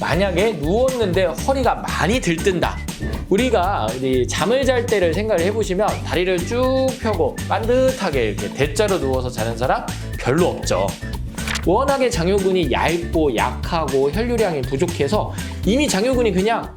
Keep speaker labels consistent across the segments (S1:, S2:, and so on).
S1: 만약에 누웠는데 허리가 많이 들뜬다. 우리가 잠을 잘 때를 생각을 해보시면 다리를 쭉 펴고 반듯하게 이렇게 대자로 누워서 자는 사람 별로 없죠. 워낙에 장요근이 얇고 약하고 혈류량이 부족해서 이미 장요근이 그냥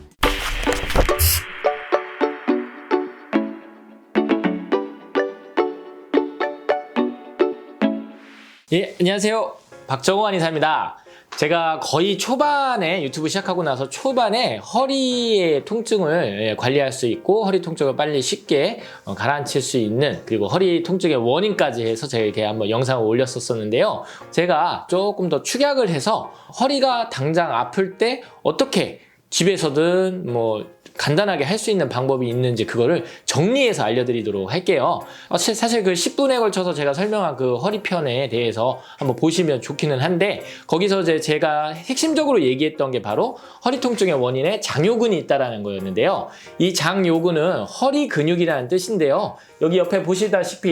S1: 예, 안녕하세요. 박정호 한의사입니다. 제가 거의 초반에 유튜브 시작하고 나서 초반에 허리의 통증을 관리할 수 있고 허리 통증을 빨리 쉽게 가라앉힐 수 있는, 그리고 허리 통증의 원인까지 해서 제가 이렇게 한번 영상을 올렸었는데요. 제가 조금 더 축약을 해서 허리가 당장 아플 때 어떻게 집에서든 뭐 간단하게 할 수 있는 방법이 있는지 그거를 정리해서 알려드리도록 할게요. 사실 그 10분에 걸쳐서 제가 설명한 그 허리편에 대해서 한번 보시면 좋기는 한데, 거기서 제가 핵심적으로 얘기했던 게 바로 허리 통증의 원인에 장요근이 있다는 거였는데요. 이 장요근은 허리 근육이라는 뜻인데요. 여기 옆에 보시다시피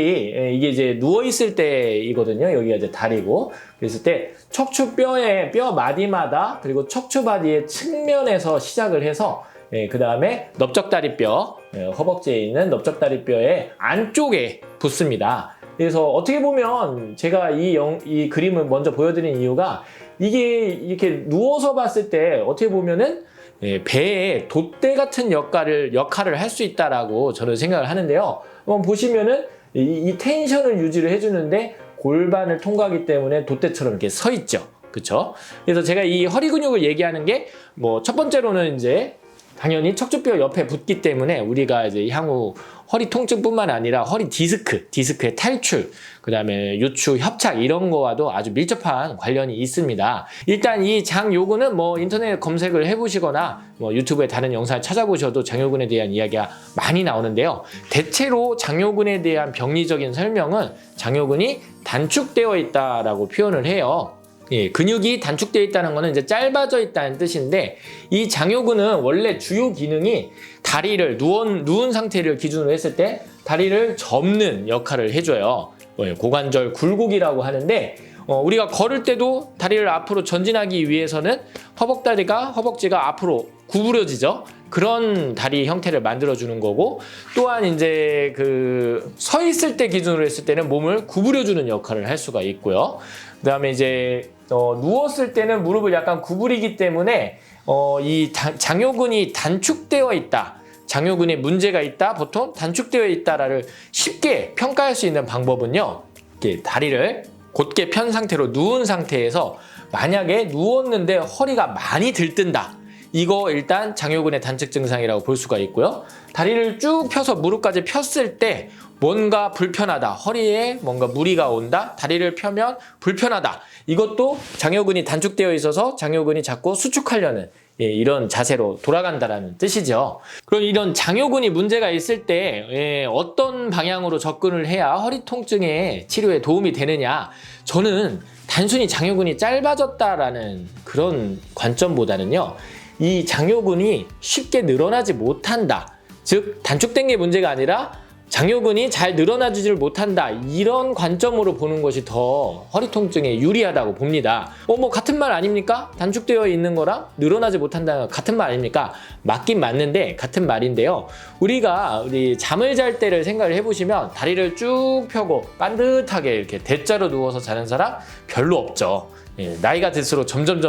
S1: 이게 이제 누워있을 때이거든요. 여기가 이제 다리고, 그랬을 때 척추뼈의 뼈 마디마다, 그리고 척추바디의 측면에서 시작을 해서 그 다음에 넓적다리뼈, 허벅지에 있는 넓적다리뼈의 안쪽에 붙습니다. 그래서 어떻게 보면 제가 이 그림을 먼저 보여드린 이유가, 이게 이렇게 누워서 봤을 때 어떻게 보면은 배에 돛대 같은 역할을 할 수 있다라고 저는 생각을 하는데요. 한번 보시면은 이 텐션을 유지를 해주는데 골반을 통과하기 때문에 돛대처럼 이렇게 서 있죠. 그쵸? 그래서 제가 이 허리 근육을 얘기하는 게 뭐 첫 번째로는 이제 당연히 척추뼈 옆에 붙기 때문에 우리가 이제 향후 허리 통증뿐만 아니라 허리 디스크의 탈출, 그 다음에 요추, 협착 이런 거와도 아주 밀접한 관련이 있습니다. 일단 이 장요근은 뭐 인터넷 검색을 해보시거나 뭐 유튜브에 다른 영상을 찾아보셔도 장요근에 대한 이야기가 많이 나오는데요. 대체로 장요근에 대한 병리적인 설명은 장요근이 단축되어 있다라고 표현을 해요. 예, 근육이 단축되어 있다는 것은 이제 짧아져 있다는 뜻인데, 이 장요근은 원래 주요 기능이 다리를 누운 상태를 기준으로 했을 때 다리를 접는 역할을 해줘요. 고관절 굴곡이라고 하는데, 우리가 걸을 때도 다리를 앞으로 전진하기 위해서는 허벅지가 앞으로 구부려지죠. 그런 다리 형태를 만들어주는 거고, 또한 이제 서 있을 때 기준으로 했을 때는 몸을 구부려주는 역할을 할 수가 있고요. 그 다음에 이제 누웠을 때는 무릎을 약간 구부리기 때문에 이 장요근이 단축되어 있다, 장요근에 문제가 있다, 보통 단축되어 있다를 쉽게 평가할 수 있는 방법은요, 이렇게 다리를 곧게 편 상태로 누운 상태에서 만약에 누웠는데 허리가 많이 들뜬다, 이거 일단 장요근의 단축 증상이라고 볼 수가 있고요. 다리를 쭉 펴서 무릎까지 폈을 때 뭔가 불편하다, 허리에 뭔가 무리가 온다, 다리를 펴면 불편하다, 이것도 장요근이 단축되어 있어서 장요근이 자꾸 수축하려는 이런 자세로 돌아간다라는 뜻이죠. 그럼 이런 장요근이 문제가 있을 때 어떤 방향으로 접근을 해야 허리 통증의 치료에 도움이 되느냐, 저는 단순히 장요근이 짧아졌다라는 그런 관점보다는요, 이 장요근이 쉽게 늘어나지 못한다, 즉 단축된 게 문제가 아니라 장요근이 잘 늘어나지를 못한다, 이런 관점으로 보는 것이 더 허리 통증에 유리하다고 봅니다. 뭐 같은 말 아닙니까? 단축되어 있는 거랑 늘어나지 못한다는 같은 말 아닙니까? 맞긴 맞는데 같은 말인데요. 우리가 잠을 잘 때를 생각을 해보시면 다리를 쭉 펴고 반듯하게 이렇게 대자로 누워서 자는 사람 별로 없죠. 나이가 들수록 점점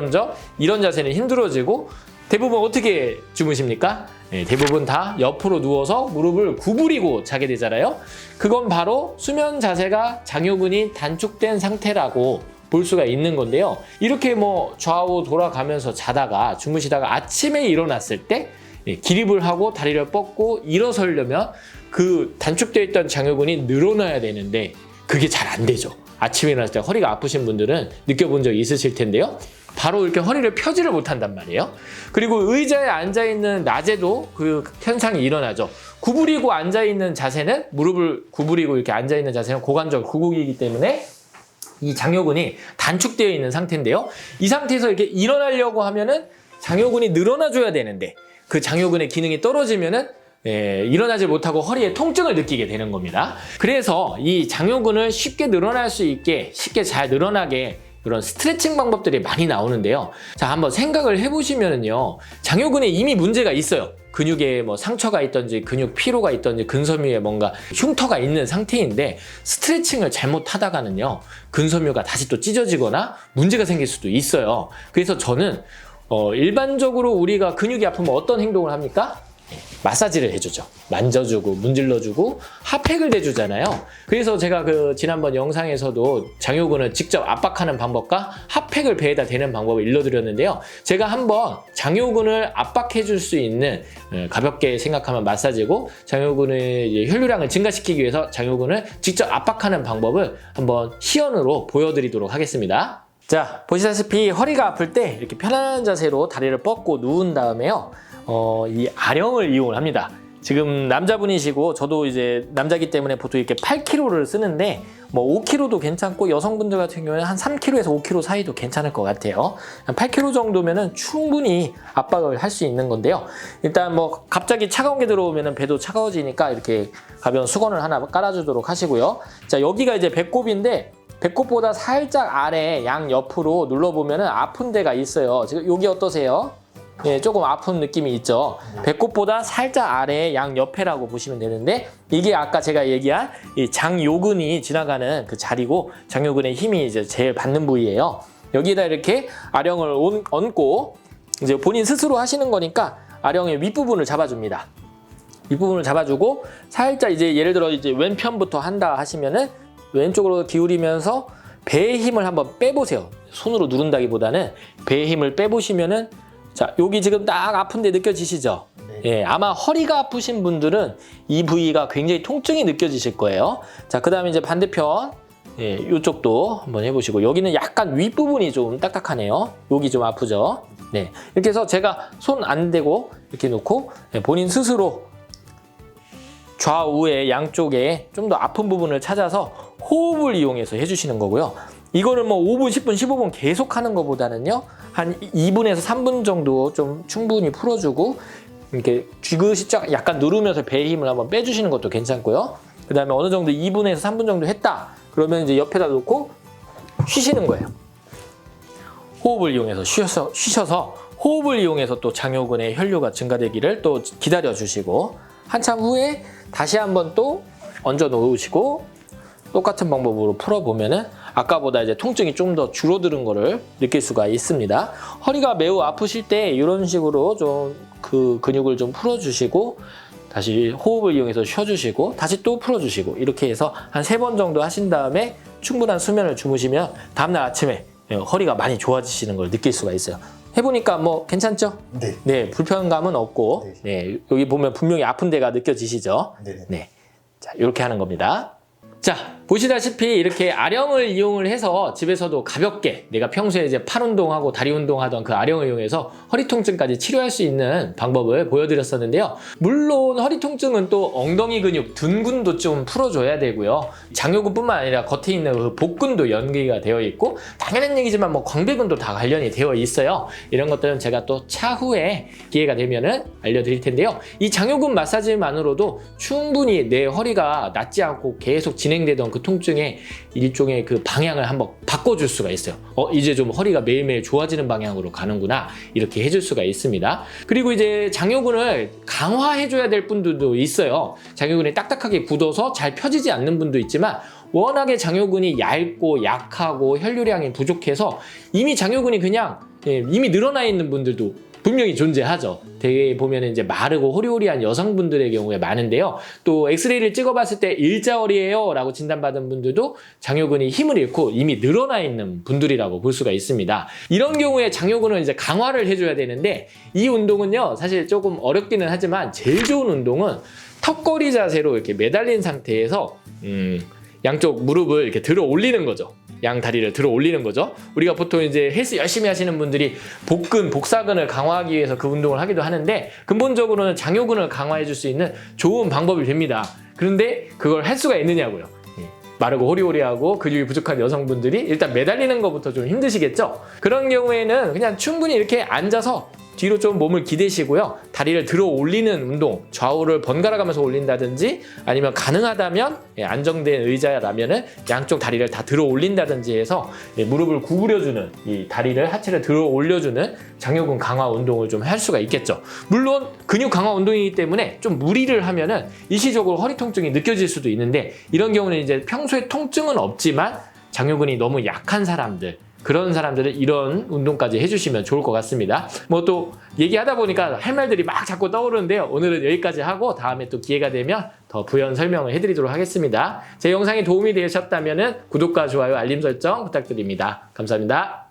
S1: 이런 자세는 힘들어지고, 대부분 어떻게 주무십니까? 대부분 다 옆으로 누워서 무릎을 구부리고 자게 되잖아요. 그건 바로 수면 자세가 장요근이 단축된 상태라고 볼 수가 있는 건데요. 이렇게 뭐 좌우 돌아가면서 자다가 주무시다가 아침에 일어났을 때 기립을 하고 다리를 뻗고 일어서려면 그 단축되어 있던 장요근이 늘어나야 되는데 그게 잘 안 되죠. 아침에 일어났을 때 허리가 아프신 분들은 느껴본 적이 있으실 텐데요. 바로 이렇게 허리를 펴지를 못한단 말이에요. 그리고 의자에 앉아있는 낮에도 그 현상이 일어나죠. 구부리고 앉아있는 자세는, 무릎을 구부리고 이렇게 앉아있는 자세는 고관절 굴곡이기 때문에 이 장요근이 단축되어 있는 상태인데요. 이 상태에서 이렇게 일어나려고 하면은 장요근이 늘어나줘야 되는데, 그 장요근의 기능이 떨어지면은 일어나지 못하고 허리에 통증을 느끼게 되는 겁니다. 그래서 이 장요근을 쉽게 늘어날 수 있게, 쉽게 잘 늘어나게 이런 스트레칭 방법들이 많이 나오는데요. 자, 한번 생각을 해보시면은요. 장요근에 이미 문제가 있어요. 근육에 뭐 상처가 있던지 근육 피로가 있던지 근섬유에 뭔가 흉터가 있는 상태인데 스트레칭을 잘못하다가는요. 근섬유가 다시 또 찢어지거나 문제가 생길 수도 있어요. 그래서 저는 일반적으로 우리가 근육이 아프면 어떤 행동을 합니까? 마사지를 해주죠. 만져주고 문질러주고 핫팩을 대주잖아요. 그래서 제가 그 지난번 영상에서도 장요근을 직접 압박하는 방법과 핫팩을 배에다 대는 방법을 일러드렸는데요. 제가 한번 장요근을 압박해줄 수 있는 가볍게 생각하면 마사지고 장요근의 혈류량을 증가시키기 위해서 장요근을 직접 압박하는 방법을 한번 시연으로 보여드리도록 하겠습니다. 자, 보시다시피 허리가 아플 때 이렇게 편안한 자세로 다리를 뻗고 누운 다음에요. 이 아령을 이용을 합니다. 지금 남자분이시고 저도 이제 남자기 때문에 보통 이렇게 8kg를 쓰는데 뭐 5kg도 괜찮고 여성분들 같은 경우는 한 3kg에서 5kg 사이도 괜찮을 것 같아요. 8kg 정도면은 충분히 압박을 할 수 있는 건데요. 일단 뭐 갑자기 차가운 게 들어오면은 배도 차가워지니까 이렇게 가벼운 수건을 하나 깔아주도록 하시고요. 자, 여기가 이제 배꼽인데 배꼽보다 살짝 아래 양 옆으로 눌러보면은 아픈 데가 있어요. 지금 여기 어떠세요? 예, 조금 아픈 느낌이 있죠. 배꼽보다 살짝 아래 양 옆에라고 보시면 되는데 이게 아까 제가 얘기한 이 장요근이 지나가는 그 자리고 장요근의 힘이 이제 제일 받는 부위예요. 여기에다 이렇게 아령을 얹고 이제 본인 스스로 하시는 거니까 아령의 윗부분을 잡아줍니다. 윗부분을 잡아주고 살짝 이제 예를 들어 이제 왼편부터 한다 하시면은 왼쪽으로 기울이면서 배의 힘을 한번 빼보세요. 손으로 누른다기보다는 배의 힘을 빼보시면은 자, 여기 지금 딱 아픈데 느껴지시죠? 네. 예, 아마 허리가 아프신 분들은 이 부위가 굉장히 통증이 느껴지실 거예요. 자, 그 다음에 이제 반대편, 예, 이쪽도 한번 해보시고 여기는 약간 윗부분이 좀 딱딱하네요. 여기 좀 아프죠? 네, 이렇게 해서 제가 손 안 대고 이렇게 놓고 본인 스스로 좌우의 양쪽에 좀 더 아픈 부분을 찾아서 호흡을 이용해서 해주시는 거고요. 이거를 뭐 5분, 10분, 15분 계속 하는 것보다는요. 한 2분에서 3분 정도 좀 충분히 풀어주고 이렇게 쥐긋이 약간 누르면서 배의 힘을 한번 빼주시는 것도 괜찮고요. 그 다음에 어느 정도 2분에서 3분 정도 했다. 그러면 이제 옆에다 놓고 쉬시는 거예요. 호흡을 이용해서 쉬셔서 호흡을 이용해서 또 장요근의 혈류가 증가되기를 또 기다려주시고 한참 후에 다시 한번 또 얹어 놓으시고 똑같은 방법으로 풀어보면은 아까보다 이제 통증이 좀 더 줄어드는 거를 느낄 수가 있습니다. 허리가 매우 아프실 때 이런 식으로 좀 그 근육을 좀 풀어주시고 다시 호흡을 이용해서 쉬어주시고 다시 또 풀어주시고 이렇게 해서 한 3번 정도 하신 다음에 충분한 수면을 주무시면 다음날 아침에 허리가 많이 좋아지시는 걸 느낄 수가 있어요. 해보니까 뭐 괜찮죠?
S2: 네.
S1: 네, 불편감은 없고 네, 여기 보면 분명히 아픈 데가 느껴지시죠?
S2: 네.
S1: 자, 이렇게 하는 겁니다. 자, 보시다시피 이렇게 아령을 이용을 해서 집에서도 가볍게 내가 평소에 이제 팔 운동하고 다리 운동하던 그 아령을 이용해서 허리 통증까지 치료할 수 있는 방법을 보여드렸었는데요. 물론 허리 통증은 또 엉덩이 근육, 둔근도 좀 풀어줘야 되고요. 장요근뿐만 아니라 겉에 있는 그 복근도 연계가 되어 있고 당연한 얘기지만 뭐 광배근도 다 관련이 되어 있어요. 이런 것들은 제가 또 차후에 기회가 되면은 알려드릴 텐데요. 이 장요근 마사지만으로도 충분히 내 허리가 낫지 않고 계속 진행되던 그 통증의 일종의 그 방향을 한번 바꿔줄 수가 있어요. 이제 좀 허리가 매일매일 좋아지는 방향으로 가는구나 이렇게 해줄 수가 있습니다. 그리고 이제 장요근을 강화해줘야 될 분들도 있어요. 장요근이 딱딱하게 굳어서 잘 펴지지 않는 분도 있지만 워낙에 장요근이 얇고 약하고 혈류량이 부족해서 이미 장요근이 그냥 이미 늘어나 있는 분들도 분명히 존재하죠. 대개 보면 이제 마르고 호리호리한 여성분들의 경우에 많은데요. 또 엑스레이를 찍어봤을 때 일자허리예요 라고 진단받은 분들도 장요근이 힘을 잃고 이미 늘어나 있는 분들이라고 볼 수가 있습니다. 이런 경우에 장요근을 이제 강화를 해줘야 되는데 이 운동은요 사실 조금 어렵기는 하지만 제일 좋은 운동은 턱걸이 자세로 이렇게 매달린 상태에서 양쪽 무릎을 이렇게 들어 올리는 거죠. 양 다리를 들어 올리는 거죠. 우리가 보통 이제 헬스 열심히 하시는 분들이 복근, 복사근을 강화하기 위해서 그 운동을 하기도 하는데 근본적으로는 장요근을 강화해 줄 수 있는 좋은 방법이 됩니다. 그런데 그걸 할 수가 있느냐고요. 마르고 호리호리하고 근육이 부족한 여성분들이 일단 매달리는 것부터 좀 힘드시겠죠? 그런 경우에는 그냥 충분히 이렇게 앉아서 뒤로 좀 몸을 기대시고요. 다리를 들어 올리는 운동, 좌우를 번갈아 가면서 올린다든지 아니면 가능하다면 안정된 의자라면은 양쪽 다리를 다 들어 올린다든지 해서 무릎을 구부려주는 이 다리를 하체를 들어 올려주는 장요근 강화 운동을 좀 할 수가 있겠죠. 물론 근육 강화 운동이기 때문에 좀 무리를 하면은 일시적으로 허리 통증이 느껴질 수도 있는데 이런 경우는 이제 평소에 통증은 없지만 장요근이 너무 약한 사람들 그런 사람들은 이런 운동까지 해주시면 좋을 것 같습니다. 뭐 또 얘기하다 보니까 할 말들이 막 자꾸 떠오르는데요. 오늘은 여기까지 하고 다음에 또 기회가 되면 더 부연 설명을 해드리도록 하겠습니다. 제 영상이 도움이 되셨다면 구독과 좋아요, 알림 설정 부탁드립니다. 감사합니다.